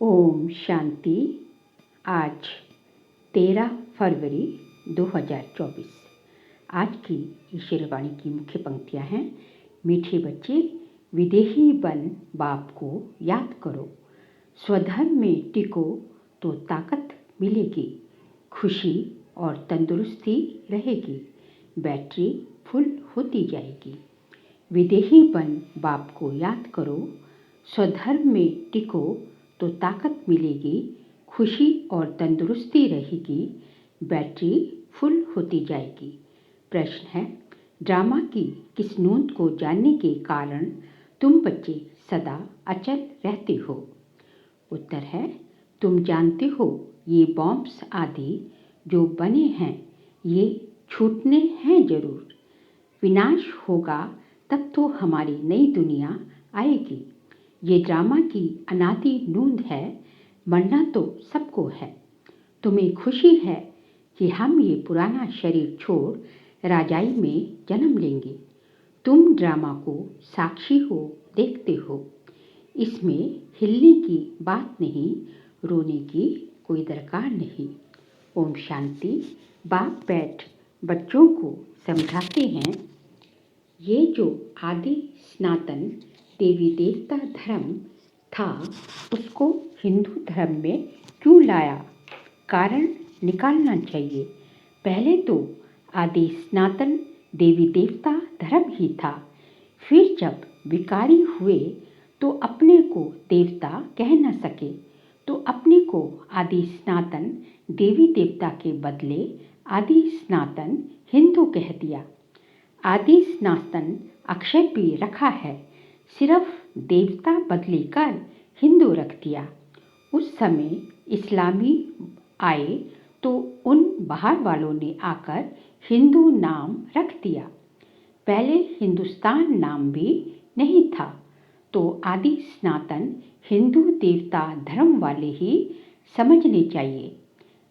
ओम शांति। आज 13 फरवरी 2024। आज की ईश्वरवाणी की मुख्य पंक्तियां हैं। मीठे बच्चे, विदेही बन बाप को याद करो, स्वधर्म में टिको तो ताकत मिलेगी, खुशी और तंदुरुस्ती रहेगी, बैटरी फुल होती जाएगी। विदेही बन बाप को याद करो, स्वधर्म में टिको तो ताकत मिलेगी, खुशी और तंदुरुस्ती रहेगी, बैटरी फुल होती जाएगी। प्रश्न है, ड्रामा की किस नोट को जानने के कारण तुम बच्चे सदा अचल रहते हो? उत्तर है, तुम जानते हो ये बॉम्ब्स आदि जो बने हैं ये छूटने हैं जरूर। विनाश होगा तब तो हमारी नई दुनिया आएगी। ये ड्रामा की अनादि नूंद है, मरना तो सबको है। तुम्हें खुशी है कि हम ये पुराना शरीर छोड़ राजाई में जन्म लेंगे। तुम ड्रामा को साक्षी हो, देखते हो। इसमें हिलने की बात नहीं, रोने की कोई दरकार नहीं। ओम शांति। बाप बैठ बच्चों को समझाते हैं, ये जो आदि सनातन देवी देवता धर्म था उसको हिंदू धर्म में क्यों लाया? कारण निकालना चाहिए। पहले तो आदि सनातन देवी देवता धर्म ही था, फिर जब विकारी हुए तो अपने को देवता कह न सके तो अपने को आदि सनातन देवी देवता के बदले आदि सनातन हिंदू कह दिया। आदि सनातन अक्षर भी रखा है, सिर्फ देवता बदली कर हिंदू रख दिया। उस समय इस्लामी आए तो उन बाहर वालों ने आकर हिंदू नाम रख दिया। पहले हिंदुस्तान नाम भी नहीं था, तो आदि सनातन हिंदू देवता धर्म वाले ही समझने चाहिए।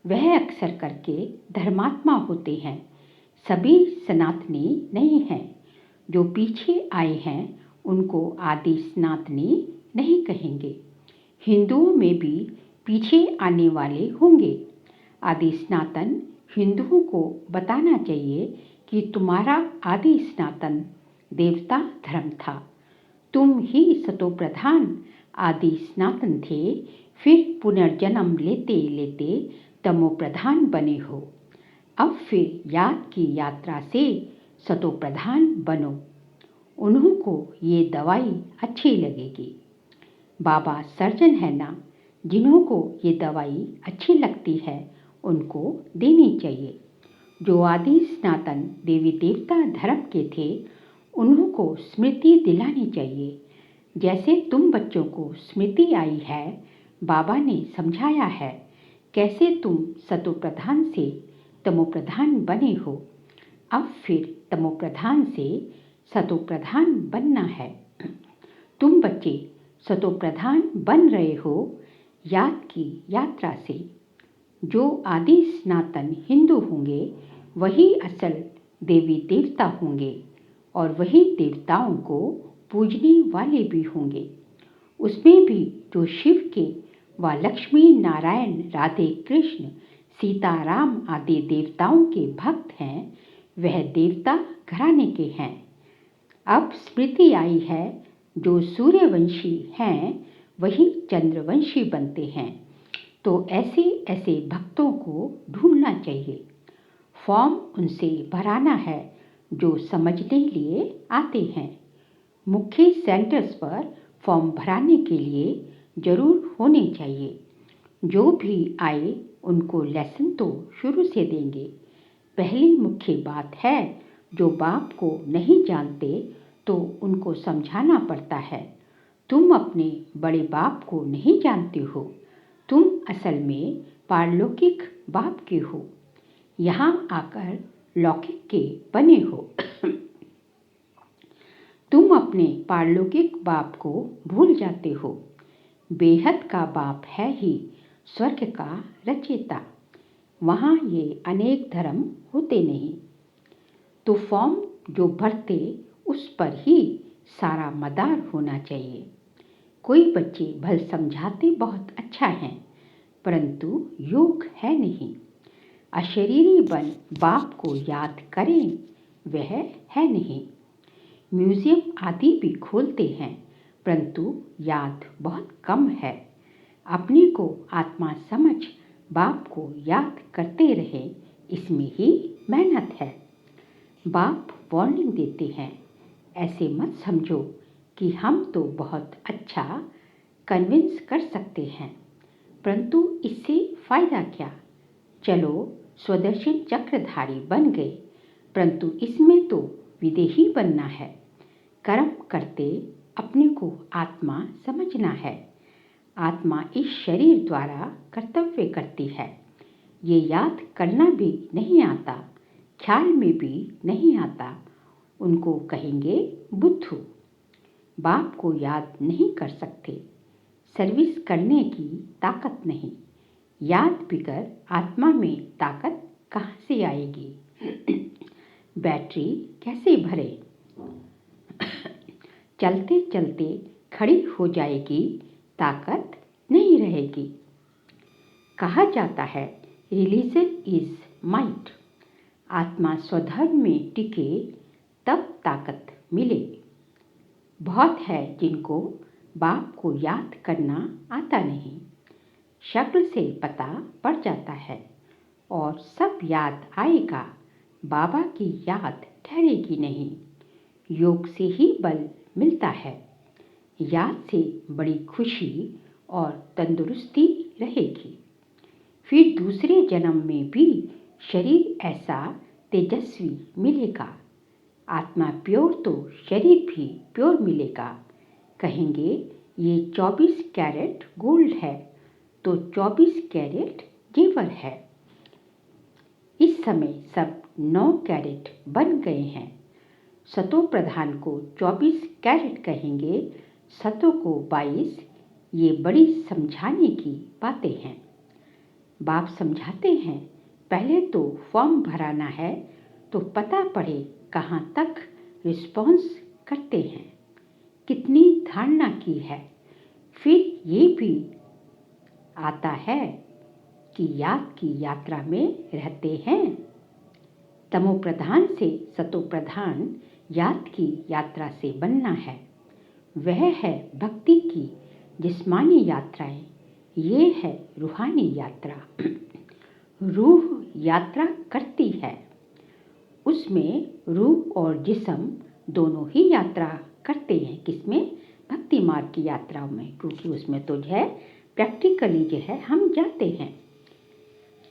वह अक्सर करके धर्मात्मा होते हैं, सभी सनातनी नहीं हैं। जो पीछे आए हैं उनको आदि सनातनी नहीं कहेंगे। हिंदुओं में भी पीछे आने वाले होंगे। आदि सनातन हिंदुओं को बताना चाहिए कि तुम्हारा आदि सनातन देवता धर्म था, तुम ही सतो प्रधान आदि सनातन थे, फिर पुनर्जन्म लेते लेते तमो प्रधान बने हो। अब फिर याद की यात्रा से सतो प्रधान बनो। उन्हों को ये दवाई अच्छी लगेगी। बाबा सर्जन है ना, जिन्हों को ये दवाई अच्छी लगती है उनको देनी चाहिए। जो आदि सनातन देवी देवता धर्म के थे उन्हों को स्मृति दिलानी चाहिए। जैसे तुम बच्चों को स्मृति आई है, बाबा ने समझाया है कैसे तुम सतो प्रधान से तमो प्रधान बने हो। अब फिर तमो प्रधान से सतो प्रधान बनना है। तुम बच्चे सतो प्रधान बन रहे हो याद की यात्रा से। जो आदि सनातन हिंदू होंगे वही असल देवी देवता होंगे और वही देवताओं को पूजने वाले भी होंगे। उसमें भी जो शिव के व लक्ष्मी नारायण राधे कृष्ण सीताराम आदि देवताओं के भक्त हैं, वह देवता घराने के हैं। अब स्मृति आई है, जो सूर्यवंशी हैं वही चंद्रवंशी बनते हैं। तो ऐसे ऐसे भक्तों को ढूंढना चाहिए। फॉर्म उनसे भराना है जो समझने लिए आते हैं। मुख्य सेंटर्स पर फॉर्म भराने के लिए जरूर होने चाहिए। जो भी आए उनको लेसन तो शुरू से देंगे। पहली मुख्य बात है, जो बाप को नहीं जानते तो उनको समझाना पड़ता है। तुम अपने बड़े बाप को नहीं जानते हो, तुम असल में पारलौकिक बाप के हो, यहाँ आकर लौकिक के बने हो। तुम अपने पारलौकिक बाप को भूल जाते हो। बेहद का बाप है ही स्वर्ग का रचयिता, वहाँ ये अनेक धर्म होते नहीं। तो फॉर्म जो भरते उस पर ही सारा मदार होना चाहिए। कोई बच्चे भल समझाते बहुत अच्छा है, परंतु योग है नहीं। अशरीरी बन बाप को याद करें, वह है नहीं। म्यूजियम आदि भी खोलते हैं, परंतु याद बहुत कम है। अपने को आत्मा समझ बाप को याद करते रहे, इसमें ही मेहनत है। बाप वार्निंग देते हैं, ऐसे मत समझो कि हम तो बहुत अच्छा कन्विंस कर सकते हैं, परंतु इससे फ़ायदा क्या। चलो स्वदर्शन चक्रधारी बन गए, परंतु इसमें तो विदेही बनना है। कर्म करते अपने को आत्मा समझना है। आत्मा इस शरीर द्वारा कर्तव्य करती है। ये याद करना भी नहीं आता, ख्याल में भी नहीं आता। उनको कहेंगे बुद्धू। बाप को याद नहीं कर सकते, सर्विस करने की ताकत नहीं। याद बिगर आत्मा में ताकत कहाँ से आएगी? बैटरी कैसे भरे? चलते चलते खड़ी हो जाएगी, ताकत नहीं रहेगी। कहा जाता है रिलीजन इज माइट। आत्मा स्वधर्म में टिके तब ताकत मिले। बहुत है जिनको बाप को याद करना आता नहीं, शक्ल से पता पड़ जाता है और सब याद आएगा, बाबा की याद ठहरेगी नहीं। योग से ही बल मिलता है, याद से बड़ी खुशी और तंदुरुस्ती रहेगी। फिर दूसरे जन्म में भी शरीर ऐसा तेजस्वी मिलेगा। आत्मा प्योर तो शरीर भी प्योर मिलेगा। कहेंगे ये 24 कैरेट गोल्ड है, तो 24 कैरेट जेवर है। इस समय सब 9 कैरेट बन गए हैं। सतो प्रधान को 24 कैरेट कहेंगे, सतो को 22। ये बड़ी समझाने की बातें हैं। बाप समझाते हैं, पहले तो फॉर्म भराना है तो पता पड़े कहाँ तक रिस्पॉन्स करते हैं, कितनी धारणा की है। फिर ये भी आता है कि याद की यात्रा में रहते हैं। तमो प्रधान से सतो प्रधान याद की यात्रा से बनना है। वह है भक्ति की जिस्मानी यात्राएं, ये है रूहानी यात्रा। रूह यात्रा करती है, उसमें रूह और जिस्म दोनों ही यात्रा करते हैं। किसमें? भक्ति मार्ग की यात्राओं में, क्योंकि उसमें तो जो है प्रैक्टिकली जो है हम जाते हैं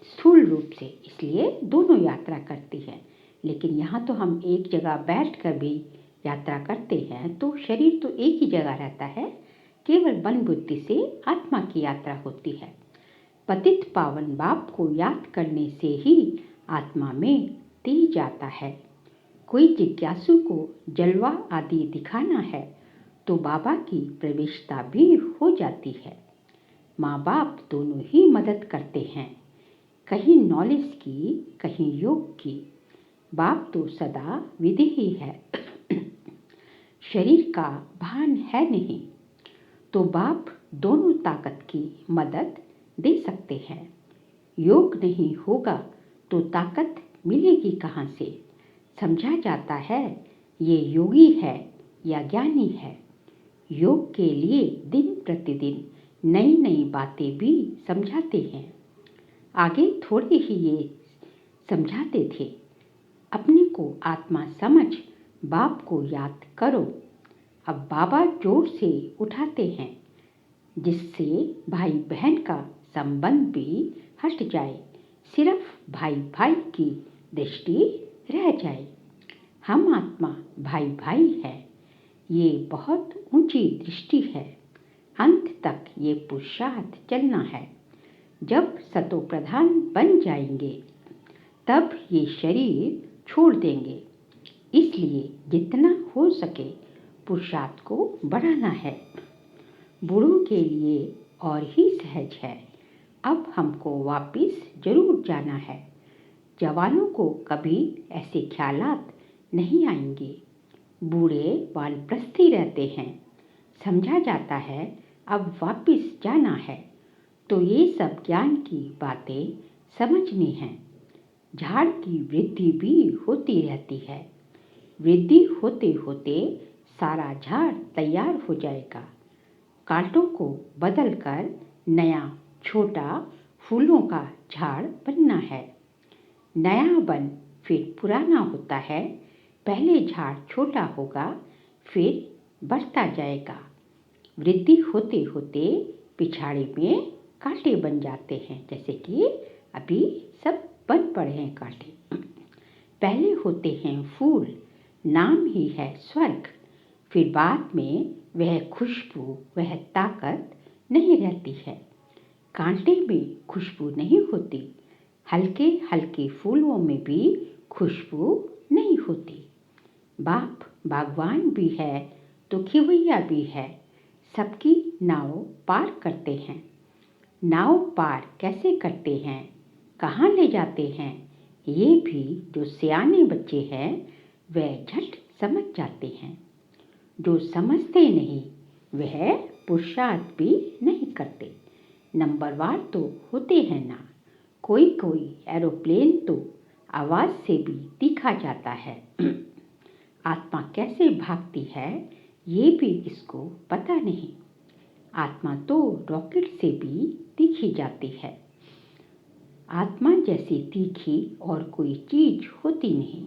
स्थूल रूप से, इसलिए दोनों यात्रा करती है। लेकिन यहाँ तो हम एक जगह बैठ कर भी यात्रा करते हैं, तो शरीर तो एक ही जगह रहता है, केवल मन बुद्धि से आत्मा की यात्रा होती है। पतित पावन बाप को याद करने से ही आत्मा में तेज आता है। कोई जिज्ञासु को जलवा आदि दिखाना है तो बाबा की प्रवेशता भी हो जाती है। माँ बाप दोनों ही मदद करते हैं, कहीं नॉलेज की, कहीं योग की। बाप तो सदा विदेही है, शरीर का भान है नहीं, तो बाप दोनों ताकत की मदद दे सकते हैं। योग नहीं होगा तो ताकत मिलेगी कहाँ से? समझा जाता है ये योगी है या ज्ञानी है। योग के लिए दिन प्रतिदिन नई नई बातें भी समझाते हैं। आगे थोड़े ही ये समझाते थे, अपने को आत्मा समझ बाप को याद करो। अब बाबा जोर से उठाते हैं, जिससे भाई बहन का संबंध भी हट जाए, सिर्फ भाई भाई की दृष्टि रह जाए। हम आत्मा भाई भाई है, ये बहुत ऊंची दृष्टि है। अंत तक ये पुरुषार्थ चलना है। जब सतो प्रधान बन जाएंगे तब ये शरीर छोड़ देंगे, इसलिए जितना हो सके पुरुषार्थ को बढ़ाना है। बूढ़ों के लिए और ही सहज है, अब हमको वापिस जरूर जाना है। जवानों को कभी ऐसे ख्यालात नहीं आएंगे। बूढ़े वानप्रस्थी रहते हैं। समझा जाता है अब वापस जाना है। तो ये सब ज्ञान की बातें समझनी हैं। झाड़ की वृद्धि भी होती रहती है। वृद्धि होते होते सारा झाड़ तैयार हो जाएगा। कांटों को बदलकर नया छोटा फूलों का झाड़ बनना है। नया बन फिर पुराना होता है। पहले झाड़ छोटा होगा, फिर बढ़ता जाएगा। वृद्धि होते होते पिछाड़ी में कांटे बन जाते हैं, जैसे कि अभी सब बन पड़े हैं कांटे। पहले होते हैं फूल, नाम ही है स्वर्ग। फिर बाद में वह खुशबू, वह ताकत नहीं रहती है। कांटे में खुशबू नहीं होती, हल्के हल्के फूलों में भी खुशबू नहीं होती। बाप बागवान भी है तो खिवैया भी है, सबकी नाव पार करते हैं। नाव पार कैसे करते हैं, कहाँ ले जाते हैं, ये भी जो सियाने बच्चे हैं वह झट समझ जाते हैं। जो समझते नहीं वह पुरुषार्थ भी नहीं करते। नंबरवार तो होते हैं ना। कोई कोई एरोप्लेन तो आवाज़ से भी दिखा जाता है। आत्मा कैसे भागती है ये भी किसको पता नहीं। आत्मा तो रॉकेट से भी तीखी जाती है। आत्मा जैसी तीखी और कोई चीज होती नहीं।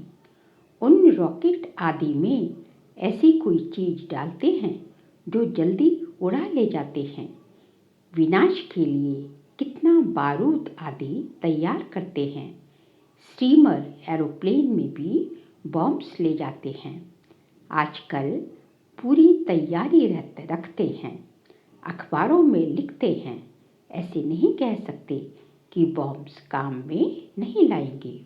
उन रॉकेट आदि में ऐसी कोई चीज डालते हैं जो जल्दी उड़ा ले जाते हैं। विनाश के लिए कितना बारूद आदि तैयार करते हैं। स्टीमर एरोप्लेन में भी बॉम्ब्स ले जाते हैं। आजकल पूरी तैयारी रखते हैं। अखबारों में लिखते हैं। ऐसे नहीं कह सकते कि बॉम्ब्स काम में नहीं लाएंगे।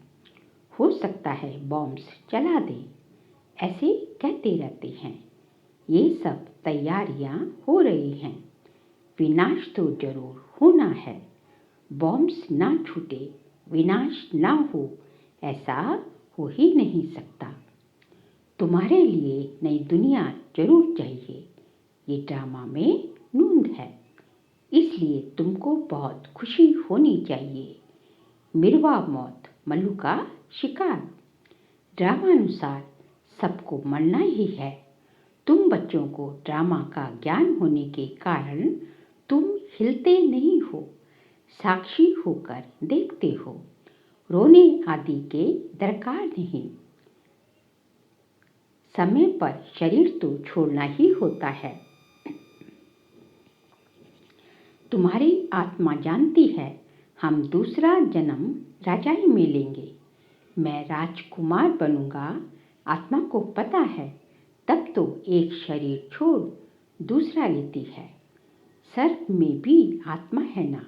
हो सकता है बॉम्ब्स चला दें, ऐसे कहते रहते हैं। ये सब तैयारियां हो रही हैं। विनाश तो जरूर होना है। बॉम्ब्स ना छूटे, विनाश ना हो, ऐसा हो ही नहीं सकता। तुम्हारे लिए नई दुनिया जरूर चाहिए। ये ड्रामा में नूंद है, इसलिए तुमको बहुत खुशी होनी चाहिए। मिरवा मौत मल्लू का शिकार। ड्रामानुसार सबको मरना ही है। तुम बच्चों को ड्रामा का ज्ञान होने के कारण तुम हिलते नहीं हो, साक्षी होकर देखते हो। रोने आदि के दरकार नहीं। समय पर शरीर तो छोड़ना ही होता है। तुम्हारी आत्मा जानती है हम दूसरा जन्म राजाई में लेंगे। मैं राजकुमार बनूंगा, आत्मा को पता है। तब तो एक शरीर छोड़ दूसरा लेती है। सर्प में भी आत्मा है ना।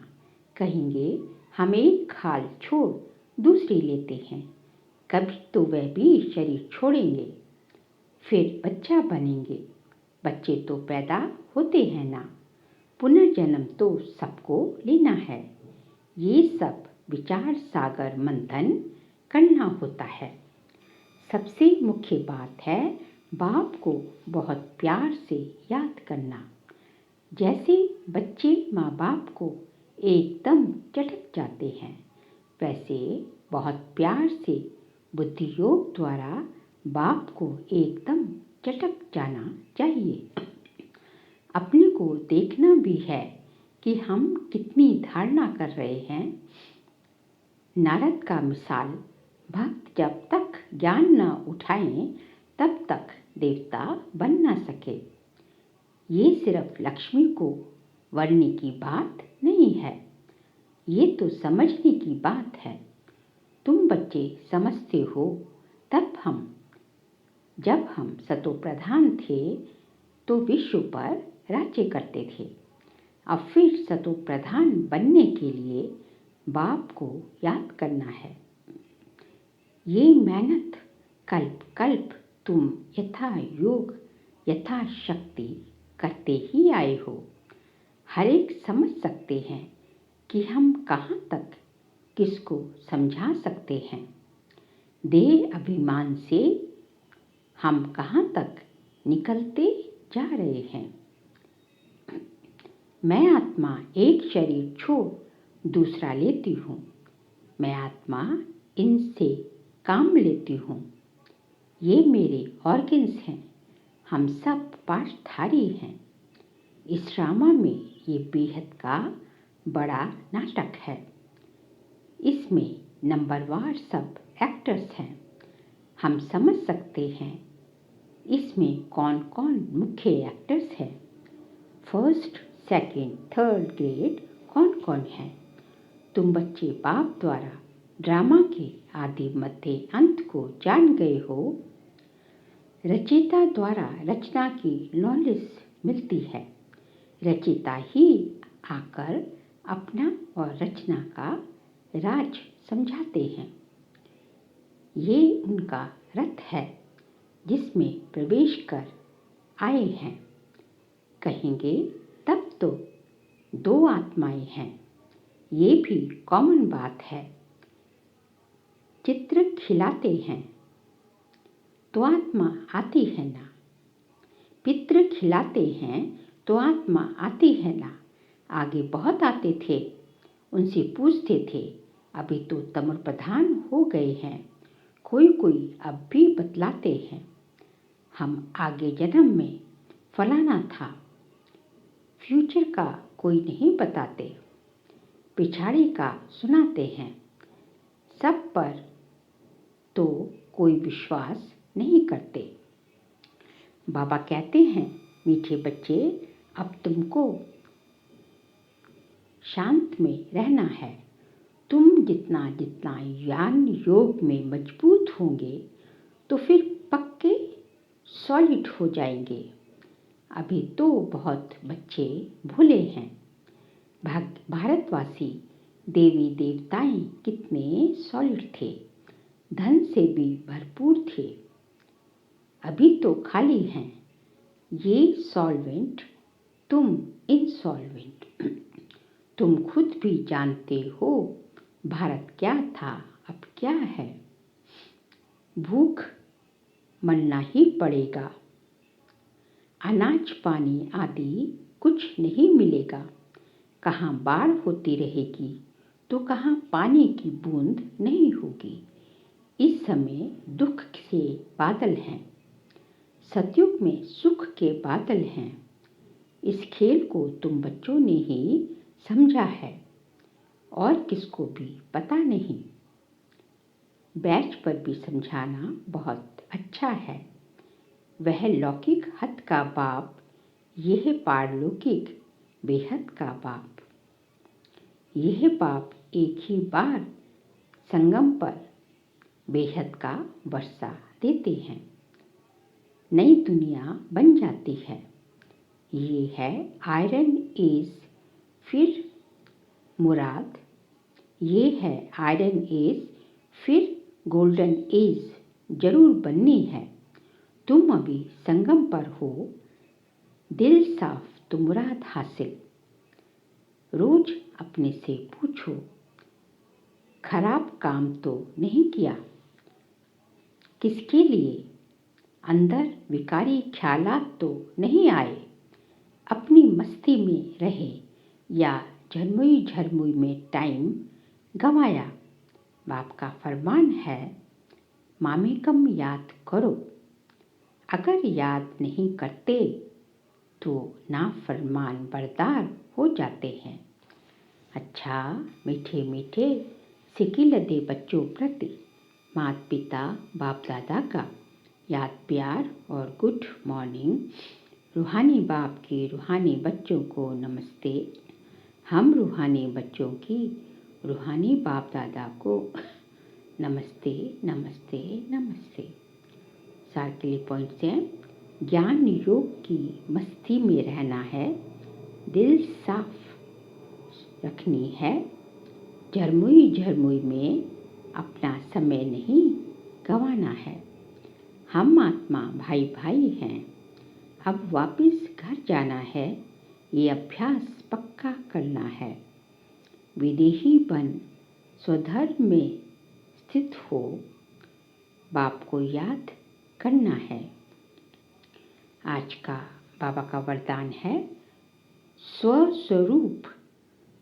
कहेंगे हम एक खाल छोड़ दूसरी लेते हैं। कभी तो वह भी शरीर छोड़ेंगे, फिर बच्चा बनेंगे। बच्चे तो पैदा होते हैं ना। पुनर्जन्म तो सबको लेना है। ये सब विचार सागर मंथन करना होता है। सबसे मुख्य बात है बाप को बहुत प्यार से याद करना। जैसे बच्चे माँ बाप को एकदम चटक जाते हैं, वैसे बहुत प्यार से बुद्धि योग द्वारा बाप को एकदम चटक जाना चाहिए। अपने को देखना भी है कि हम कितनी धारणा कर रहे हैं। नारद का मिसाल, भक्त जब तक ज्ञान न उठाएं तब तक देवता बन न सके। ये सिर्फ लक्ष्मी को वरने की बात नहीं है, ये तो समझने की बात है। तुम बच्चे समझते हो। जब हम सतो प्रधान थे तो विश्व पर राज्य करते थे। अब फिर सतो प्रधान बनने के लिए बाप को याद करना है। ये मेहनत कल्प कल्प तुम यथा योग यथा शक्ति करते ही आए हो। हर एक समझ सकते हैं कि हम कहाँ तक किसको समझा सकते हैं। देह अभिमान से हम कहाँ तक निकलते जा रहे हैं। मैं आत्मा एक शरीर छोड़ दूसरा लेती हूँ। मैं आत्मा इनसे काम लेती हूँ। ये मेरे ऑर्गन्स हैं। हम सब पाठधारी हैं। इस ड्रामा में ये बेहद का बड़ा नाटक है। इसमें नंबरवार सब एक्टर्स हैं। हम समझ सकते हैं इसमें कौन कौन मुख्य एक्टर्स हैं। फर्स्ट, सेकंड, थर्ड ग्रेड कौन कौन है। तुम बच्चे बाप द्वारा ड्रामा के आदि मध्य अंत को जान गए हो। रचयिता द्वारा रचना की नॉलेज मिलती है। रचयिता ही आकर अपना और रचना का राज समझाते हैं। ये उनका रथ है जिसमें प्रवेश कर आए हैं। कहेंगे तब तो दो आत्माएं हैं। ये भी कॉमन बात है। चित्र खिलाते हैं तो आत्मा आती है ना। पितृ खिलाते हैं तो आत्मा आती है ना। आगे बहुत आते थे, उनसे पूछते थे। अभी तो तमर प्रधान हो गए हैं। कोई कोई अब भी बतलाते हैं। हम आगे जन्म में फलाना था। फ्यूचर का कोई नहीं बताते, पिछाड़ी का सुनाते हैं। सब पर तो कोई विश्वास नहीं करते। बाबा कहते हैं, मीठे बच्चे, अब तुमको शांत में रहना है। तुम जितना जितना ज्ञान योग में मजबूत होंगे तो फिर पक्के सॉलिड हो जाएंगे। अभी तो बहुत बच्चे भूले हैं। भारतवासी देवी देवताएं कितने सॉलिड थे, धन से भी भरपूर थे। अभी तो खाली हैं। ये सॉल्वेंट, तुम इनसॉल्वेंट। तुम खुद भी जानते हो भारत क्या था, अब क्या है। भूख मरना ही पड़ेगा। अनाज पानी आदि कुछ नहीं मिलेगा। कहाँ बाढ़ होती रहेगी तो कहाँ पानी की बूंद नहीं होगी। इस समय दुख के बादल हैं, सतयुग में सुख के बादल हैं। इस खेल को तुम बच्चों ने ही समझा है और किसको भी पता नहीं। बैच पर भी समझाना बहुत अच्छा है। वह लौकिक हद का बाप, यह पारलौकिक बेहद का बाप। यह बाप एक ही बार संगम पर बेहद का वर्षा देते हैं। नई दुनिया बन जाती है। ये है आयरन एज, फिर मुराद। ये है आयरन एज, फिर गोल्डन एज जरूर बननी है। तुम अभी संगम पर हो। दिल साफ तो मुराद हासिल। रोज अपने से पूछो, खराब काम तो नहीं किया। किसके लिए अंदर विकारी ख्यालात तो नहीं आए। अपनी मस्ती में रहे या झरमुई झरमुई में टाइम गंवाया। बाप का फरमान है, मामे कम याद करो। अगर याद नहीं करते तो नाफरमान बरदार हो जाते हैं। अच्छा मीठे मीठे सिकिलदे बच्चों प्रति माता पिता बाप दादा का याद प्यार और गुड मॉर्निंग। रूहानी बाप के रूहानी बच्चों को नमस्ते। हम रूहानी बच्चों की रूहानी बाप दादा को नमस्ते नमस्ते नमस्ते। सार के लिए पॉइंट्स हैं। ज्ञान योग की मस्ती में रहना है। दिल साफ रखनी है। झरमुई झरमुई में अपना समय नहीं गंवाना है। हम आत्मा भाई भाई हैं। अब वापस घर जाना है। ये अभ्यास पक्का करना है। विदेही बन स्वधर्म में स्थित हो। बाप को याद करना है। आज का बाबा का वरदान है, स्वस्वरूप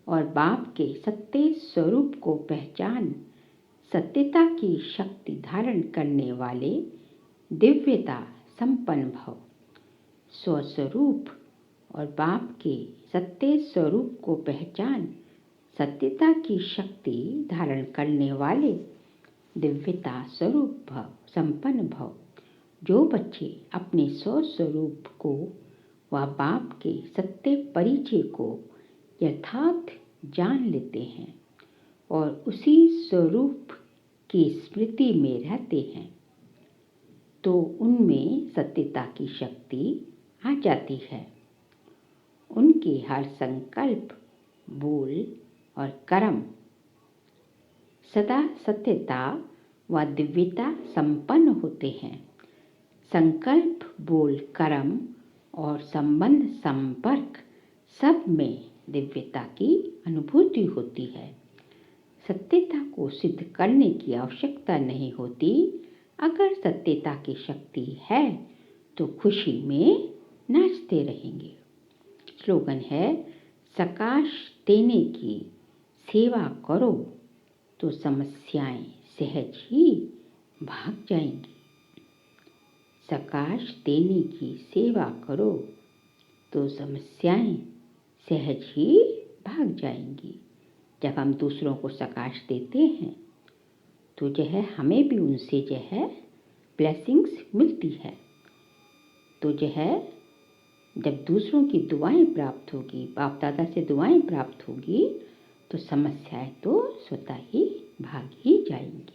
और बाप के सत्य स्वरूप को पहचान सत्यता की शक्ति धारण करने वाले दिव्यता संपन्न भव। स्वस्वरूप और बाप के सत्य स्वरूप को पहचान सत्यता की शक्ति धारण करने वाले दिव्यता स्वरूप भव संपन्न भव। जो बच्चे अपने स्वस्वरूप को व बाप के सत्य परिचय को यथार्थ जान लेते हैं और उसी स्वरूप की स्मृति में रहते हैं, तो उनमें सत्यता की शक्ति आ जाती है। उनके हर संकल्प, बोल और कर्म सदा सत्यता व दिव्यता संपन्न होते हैं। संकल्प, बोल, कर्म और संबंध संपर्क सब में दिव्यता की अनुभूति होती है। सत्यता को सिद्ध करने की आवश्यकता नहीं होती। अगर सत्यता की शक्ति है तो खुशी में नाचते रहेंगे। स्लोगन है, प्रकाश देने की सेवा करो तो समस्याएं सहज ही भाग जाएंगी। प्रकाश देने की सेवा करो तो समस्याएं सहज ही भाग जाएंगी। जब हम दूसरों को प्रकाश देते हैं तो जो है हमें भी उनसे जो है ब्लेसिंग्स मिलती है। तो जो है जब दूसरों की दुआएं प्राप्त होगी, बाप दादा से दुआएं प्राप्त होगी, तो समस्याएं तो स्वतः ही भाग ही जाएंगी।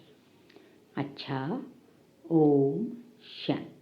अच्छा, ओम शांति।